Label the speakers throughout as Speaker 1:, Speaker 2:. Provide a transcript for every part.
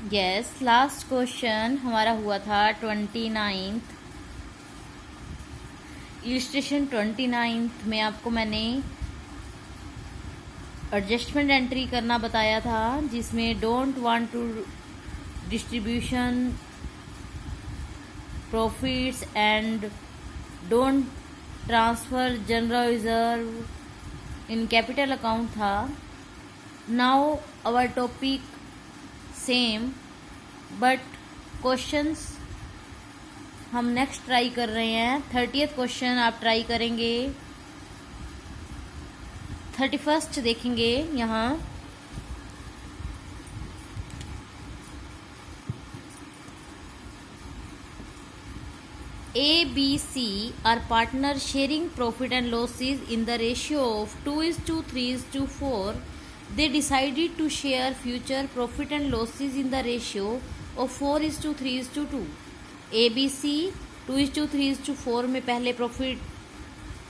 Speaker 1: Yes, last question हमारा हुआ था 29th इलिस्ट्रेशन 29th में आपको मैंने एडजस्टमेंट एंट्री करना बताया था, जिसमें don't want to distribution profits and don't transfer general reserve in capital account था। Now our topic same but questions हम नेक्स्ट ट्राई कर रहे हैं। 30th क्वेश्चन आप ट्राई करेंगे, 31st देखेंगे। यहाँ A, B, C are partners sharing profit and losses in the ratio of 2:3:4. They decided to share future profit and losses in the ratio of 4:3:2. A, B, C 2:3:4 में पहले profit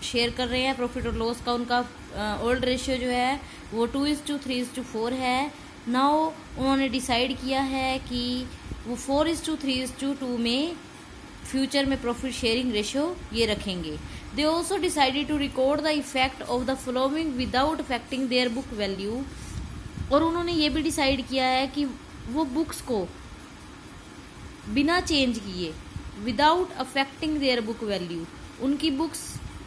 Speaker 1: share कर रहे हैं। Profit और loss का उनका old ratio जो है वो 2:3:4 है। नाउ उन्होंने डिसाइड किया है कि वो 4:3:2 में फ्यूचर में प्रॉफिट शेयरिंग रेशियो ये रखेंगे। They also decided to record the effect of the following without affecting their book value. और उन्होंने ये भी डिसाइड किया है कि वो बुक्स को बिना चेंज किए, without affecting their book value, उनकी बुक्स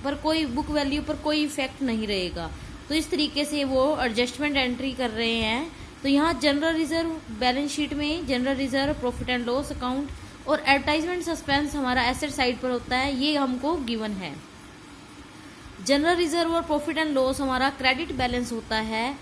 Speaker 1: पर कोई बुक वैल्यू पर कोई इफेक्ट नहीं रहेगा। तो इस तरीके से वो एडजस्टमेंट एंट्री कर रहे हैं। तो यहाँ जनरल रिजर्व बैलेंस शीट में general reserve, profit and loss account और एडवर्टाइजमेंट सस्पेंस हमारा एसेट साइड पर होता है, ये हमको गिवन है। जनरल रिजर्व और प्रॉफिट एंड लॉस हमारा क्रेडिट बैलेंस होता है।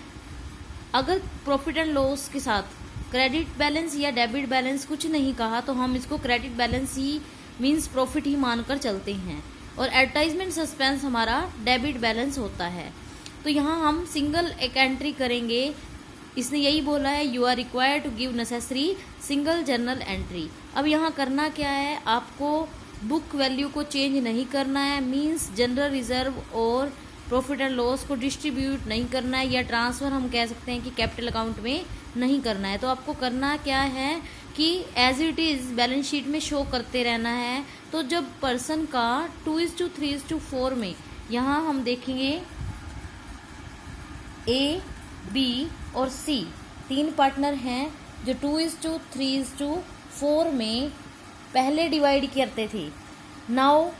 Speaker 1: अगर प्रॉफिट एंड लॉस के साथ क्रेडिट बैलेंस या डेबिट बैलेंस कुछ नहीं कहा तो हम इसको क्रेडिट बैलेंस ही मींस प्रॉफिट ही मानकर चलते हैं। और एडवर्टाइजमेंट सस्पेंस हमारा डेबिट बैलेंस होता है। तो यहाँ हम सिंगल एक एंट्री करेंगे। इसने यही बोला है you are required to give necessary single journal entry. अब यहाँ करना क्या है, आपको बुक वैल्यू को चेंज नहीं करना है, मींस जनरल रिजर्व और प्रॉफिट एंड लॉस को डिस्ट्रीब्यूट नहीं करना है, या ट्रांसफर हम कह सकते हैं कि कैपिटल अकाउंट में नहीं करना है। तो आपको करना क्या है कि as it is balance sheet में शो करते रहना है। तो जब पर्सन का 2:3:4 में यहाँ हम देखेंगे A, B और C तीन पार्टनर हैं जो 2:3:4 में पहले डिवाइड करते थे। नाउ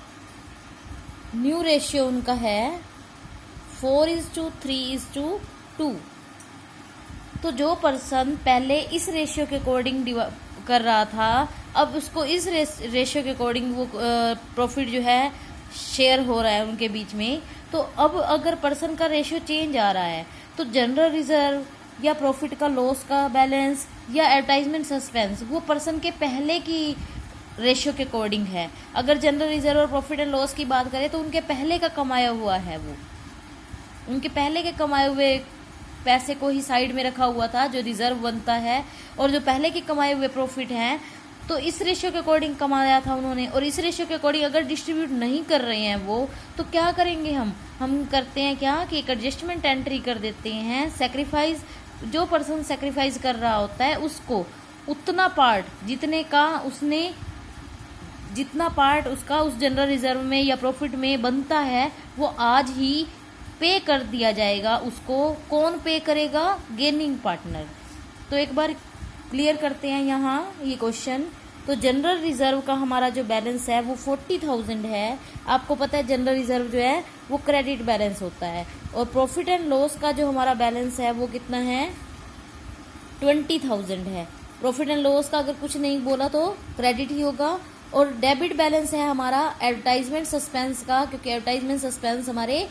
Speaker 1: न्यू रेशियो उनका है 4:3:2। तो जो पर्सन पहले इस रेशियो के अकॉर्डिंग कर रहा था, अब उसको इस रेशियो के अकॉर्डिंग वो प्रॉफिट जो है शेयर हो रहा है उनके बीच में। तो अब अगर पर्सन का रेशियो चेंज आ रहा है तो जनरल रिजर्व या प्रॉफिट का लॉस का बैलेंस या एडवर्टाइजमेंट सस्पेंस वो पर्सन के पहले की रेशियो के अकॉर्डिंग है। अगर जनरल रिजर्व और प्रॉफिट एंड लॉस की बात करें तो उनके पहले का कमाया हुआ है, वो उनके पहले के कमाए हुए पैसे को ही साइड में रखा हुआ था जो रिजर्व बनता है, और जो पहले के कमाए हुए प्रॉफिट हैं तो इस रेशियो के अकॉर्डिंग कमाया था उन्होंने। और इस रेशियो के अकॉर्डिंग अगर डिस्ट्रीब्यूट नहीं कर रहे हैं वो, तो क्या करेंगे हम करते हैं क्या कि एक एडजस्टमेंट एंट्री कर देते हैं। सेक्रीफाइस, जो पर्सन सेक्रीफाइस कर रहा होता है उसको उतना पार्ट जितना पार्ट उसका उस जनरल रिजर्व में या प्रॉफिट में बनता है वो आज ही पे कर दिया जाएगा। उसको कौन पे करेगा? Gaining partner. तो एक बार क्लियर करते हैं यहाँ ये क्वेश्चन। तो जनरल रिजर्व का हमारा जो बैलेंस है वो 40,000 है। आपको पता है जनरल रिजर्व जो है वो क्रेडिट बैलेंस होता है। और प्रॉफिट एंड लॉस का जो हमारा बैलेंस है वो कितना है? 20,000 है। प्रॉफिट एंड लॉस का अगर कुछ नहीं बोला तो क्रेडिट ही होगा। और डेबिट बैलेंस है हमारा एडवर्टाइजमेंट सस्पेंस का, क्योंकि एडवर्टाइजमेंट सस्पेंस हमारे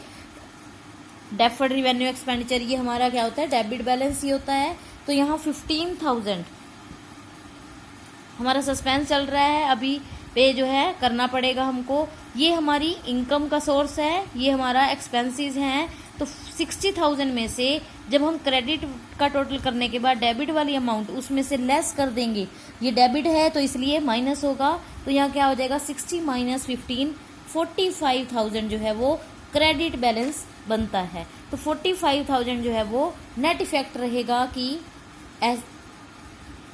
Speaker 1: डेफर्ड रिवेन्यू एक्सपेंडिचर, ये हमारा क्या होता है? डेबिट बैलेंस ही होता है। तो यहाँ 15,000 हमारा सस्पेंस चल रहा है, अभी पे जो है करना पड़ेगा हमको। ये हमारी इनकम का सोर्स है, ये हमारा एक्सपेंसेस हैं। तो 60,000 में से जब हम क्रेडिट का टोटल करने के बाद डेबिट वाली अमाउंट उसमें से लेस कर देंगे, ये डेबिट है तो इसलिए माइनस होगा। तो यहाँ क्या हो जाएगा? 60 - 15 45,000 जो है वो क्रेडिट बैलेंस बनता है। तो 45,000 जो है वो नेट इफेक्ट रहेगा कि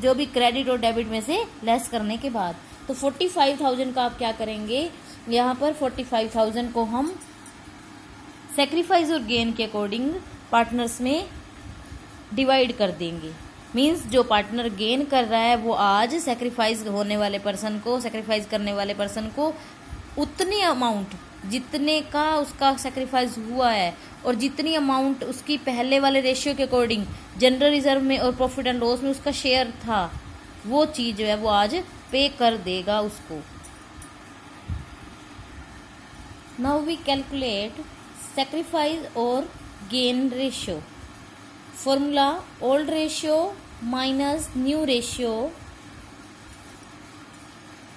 Speaker 1: जो भी क्रेडिट और डेबिट में से लेस करने के बाद। तो 45,000 का आप क्या करेंगे, यहाँ पर 45,000 को हम सेक्रीफाइस और गेन के अकॉर्डिंग पार्टनर्स में डिवाइड कर देंगे। मीन्स जो पार्टनर गेन कर रहा है वो आज सेक्रीफाइस होने वाले पर्सन को, सेक्रीफाइस करने वाले पर्सन को उतनी अमाउंट जितने का उसका सेक्रीफाइस हुआ है और जितनी अमाउंट उसकी पहले वाले रेशियो के अकॉर्डिंग जनरल रिजर्व में और प्रॉफिट एंड लॉस में उसका शेयर था, वो चीज़ जो है वो आज पे कर देगा उसको। नाउ वी कैलकुलेट सेक्रीफाइस और gain ratio. Formula old ratio minus new ratio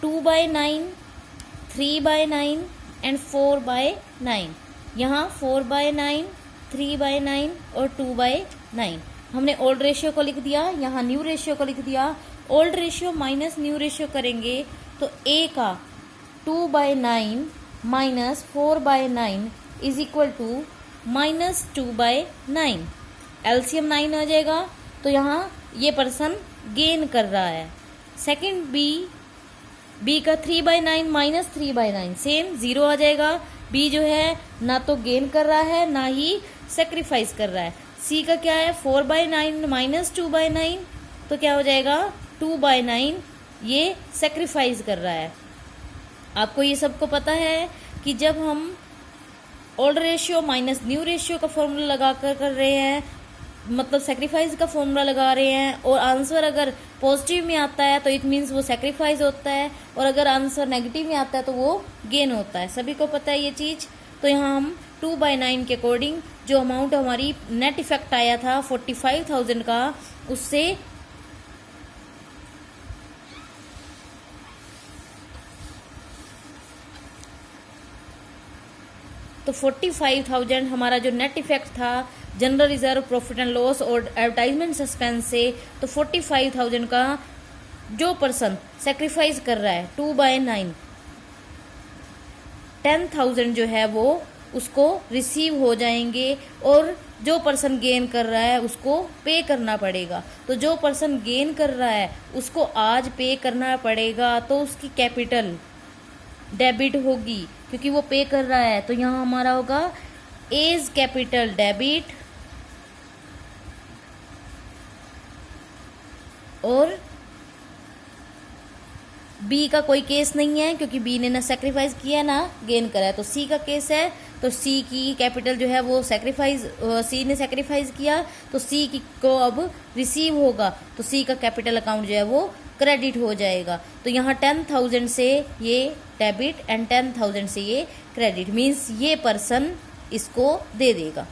Speaker 1: 2/9, 3/9 and 4/9। यहाँ 4/9, 3/9 और 2/9 हमने ओल्ड रेशियो को लिख दिया, यहाँ न्यू रेशियो को लिख दिया। Old ratio minus new ratio करेंगे तो ए का 2/9 minus 4/9 is equal to minus 2/9। LCM 9 आ जाएगा। तो यहाँ ये पर्सन गेन कर रहा है। सेकंड बी का 3/9 माइनस 3/9 सेम 0 आ जाएगा। बी जो है ना तो गेन कर रहा है ना ही सेक्रीफाइस कर रहा है। सी का क्या है 4/9 माइनस 2/9, तो क्या हो जाएगा 2/9, ये सेक्रीफाइस कर रहा है। आपको ये सबको पता है कि जब हम old ratio minus new ratio का फॉर्मूला लगा कर रहे हैं, मतलब सेक्रीफाइस का फॉर्मूला लगा रहे हैं, और आंसर अगर पॉजिटिव में आता है तो इट मीन्स वो सेक्रीफाइस होता है, और अगर आंसर नेगेटिव में आता है तो वो गेन होता है। सभी को पता है ये चीज़। तो यहाँ हम 2/9 के अकॉर्डिंग जो अमाउंट हमारी नेट इफेक्ट आया था 45,000 का, उससे तो 45,000 हमारा जो नेट इफेक्ट था general reserve, profit and loss और एडवर्टाइजमेंट सस्पेंस से, तो 45,000 का जो पर्सन सेक्रीफाइस कर रहा है 2/9, 10,000 जो है वो उसको रिसीव हो जाएंगे, और जो पर्सन गेन कर रहा है उसको पे करना पड़ेगा। तो जो पर्सन गेन कर रहा है उसको आज पे करना पड़ेगा, तो उसकी कैपिटल डेबिट होगी क्योंकि वो पे कर रहा है। तो यहाँ हमारा होगा एज कैपिटल डेबिट, और बी का कोई केस नहीं है क्योंकि बी ने ना सेक्रीफाइस किया ना गेन करा है। तो सी का केस है, तो सी की कैपिटल जो है वो सी ने सेक्रीफाइस किया, तो सी की को अब रिसीव होगा, तो सी का कैपिटल अकाउंट जो है वो क्रेडिट हो जाएगा। तो यहाँ 10,000 से ये डेबिट एंड 10,000 से ये क्रेडिट, मीन्स ये पर्सन इसको दे देगा।